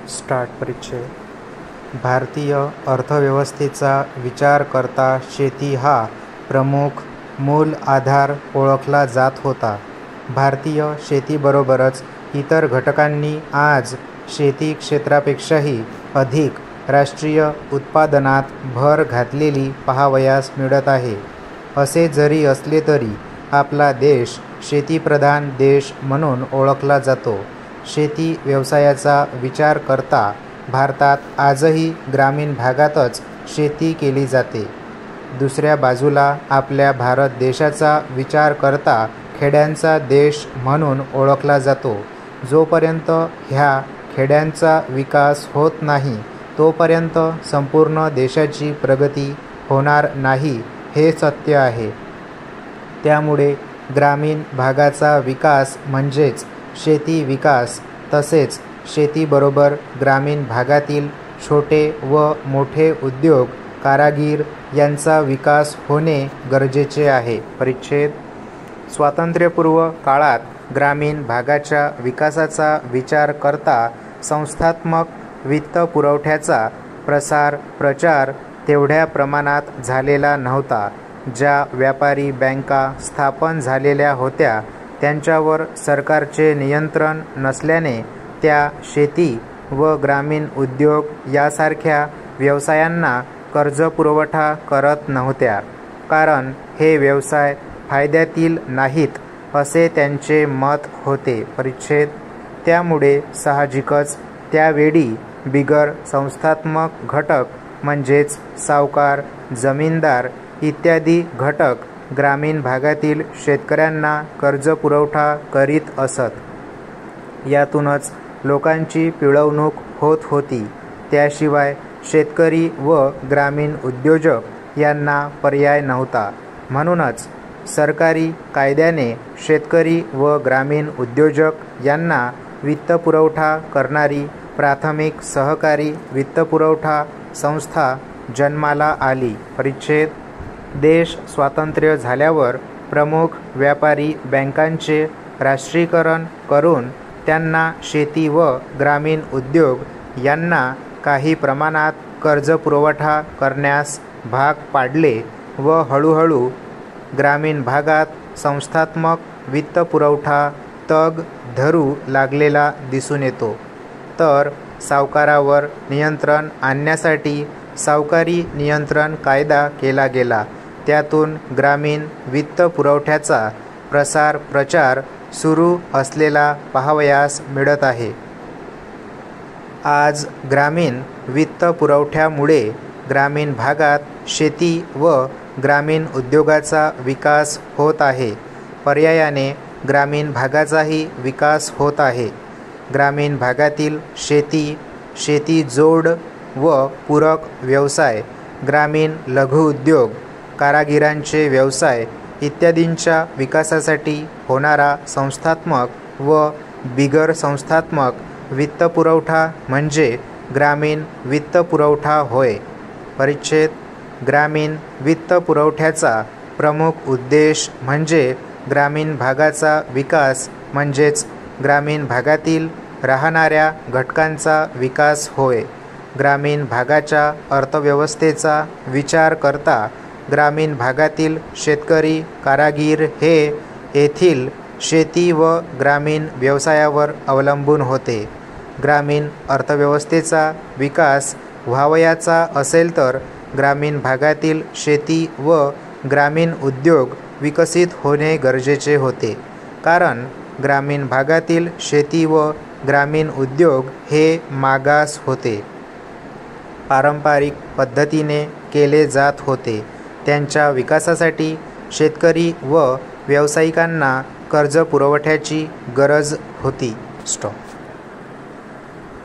Start परिच्छेद भारतीय अर्थव्यवस्थेचा विचार करता शेती हा प्रमुख मूल आधार ओळखला जात होता. भारतीय शेतीबरोबरच इतर घटकांनी आज शेती क्षेत्रापेक्षाही अधिक राष्ट्रीय उत्पादनात भर घातलेली पाहावयास मिळत आहे. असे जरी असले तरी आपला देश शेतीप्रधान देश म्हणून ओळखला जातो. शेती व्यवसायाचा विचार करता भारतात आजही ग्रामीण भागातच शेती केली जाते. दुसऱ्या बाजूला आपल्या भारत देशाचा विचार करता खेड्यांचा देश म्हणून ओळखला जातो. जोपर्यंत ह्या खेड्यांचा विकास होत नाही तोपर्यंत संपूर्ण देशाची प्रगती होणार नाही हे सत्य आहे. त्यामुळे ग्रामीण भागाचा विकास म्हणजेच शेती विकास, तसेच शेतीबरोबर ग्रामीण भागातील छोटे व मोठे उद्योग, कारागीर यांचा विकास होणे गरजेचे आहे. परिच्छेद स्वातंत्र्यपूर्व काळात ग्रामीण भागाच्या विकासाचा विचार करता संस्थात्मक वित्तपुरवठ्याचा प्रसार प्रचार तेवढ्या प्रमाणात झालेला नव्हता. ज्या व्यापारी बँका स्थापन झालेल्या होत्या त्यांच्यावर सरकारचे नियंत्रण नसल्याने त्या शेती व ग्रामीण उद्योग यासारख्या व्यवसायांना कर्जपुरवठा करत नव्हत्या, कारण हे व्यवसाय फायद्यातील नाहीत असे त्यांचे मत होते. परिच्छेद त्यामुळे साहजिकच त्यावेळी बिगर संस्थात्मक घटक म्हणजेच सावकार, जमीनदार इत्यादी घटक ग्रामीण भागातील शेतकऱ्यांना कर्जपुरवठा करीत असत. यातूनच लोकांची पिळवणूक होत होती. त्याशिवाय शेतकरी व ग्रामीण उद्योजक यांना पर्याय नव्हता. म्हणूनच सरकारी कायद्याने शेतकरी व ग्रामीण उद्योजक यांना वित्तपुरवठा करणारी प्राथमिक सहकारी वित्तपुरवठा संस्था जन्माला आली. परिच्छेद देश स्वातंत्र्य झाल्यावर प्रमुख व्यापारी बँकांचे राष्ट्रीयकरण करून त्यांना शेती व ग्रामीण उद्योग यांना काही प्रमाणात कर्जपुरवठा करण्यास भाग पाडले व हळूहळू ग्रामीण भागात संस्थात्मक वित्तपुरवठा तग धरू लागलेला दिसून येतो. तर सावकारावर नियंत्रण आणण्यासाठी सावकारी नियंत्रण कायदा केला गेला. त्यातून ग्रामीण वित्तपुरवठ्याचा प्रसार प्रचार सुरू असलेला पाहावयास मिळत आहे. आज ग्रामीण वित्तपुरवठ्यामुळे ग्रामीण भागात शेती व ग्रामीण उद्योगाचा विकास होत आहे. पर्यायाने ग्रामीण भागाचाही विकास होत आहे. ग्रामीण भागातील शेती, शेतीजोड व पूरक व्यवसाय, ग्रामीण लघुउद्योग, कारागिरांचे व्यवसाय इत्यादींच्या विकासासाठी होणारा संस्थात्मक व बिगर संस्थात्मक वित्तपुरवठा म्हणजे ग्रामीण वित्तपुरवठा होय. परिच्छेद ग्रामीण वित्तपुरवठ्याचा प्रमुख उद्देश म्हणजे ग्रामीण भागाचा विकास म्हणजेच ग्रामीण भागातील राहणाऱ्या घटकांचा विकास होय. ग्रामीण भागाच्या अर्थव्यवस्थेचा विचार करता ग्रामीण भागातील शेतकरी, कारागीर हे येथील शेती व ग्रामीण व्यवसायावर अवलंबून होते. ग्रामीण अर्थव्यवस्थेचा विकास व्हावयाचा असेल तर ग्रामीण भागातील शेती व ग्रामीण उद्योग विकसित होणे गरजेचे होते, कारण ग्रामीण भागातील शेती व ग्रामीण उद्योग हे मागास होते. पारंपरिक पद्धतीने केले जात होते. त्यांच्या विकासासाठी शेतकरी व व्यावसायिकांना कर्जपुरवठ्याची गरज होती. स्टॉप.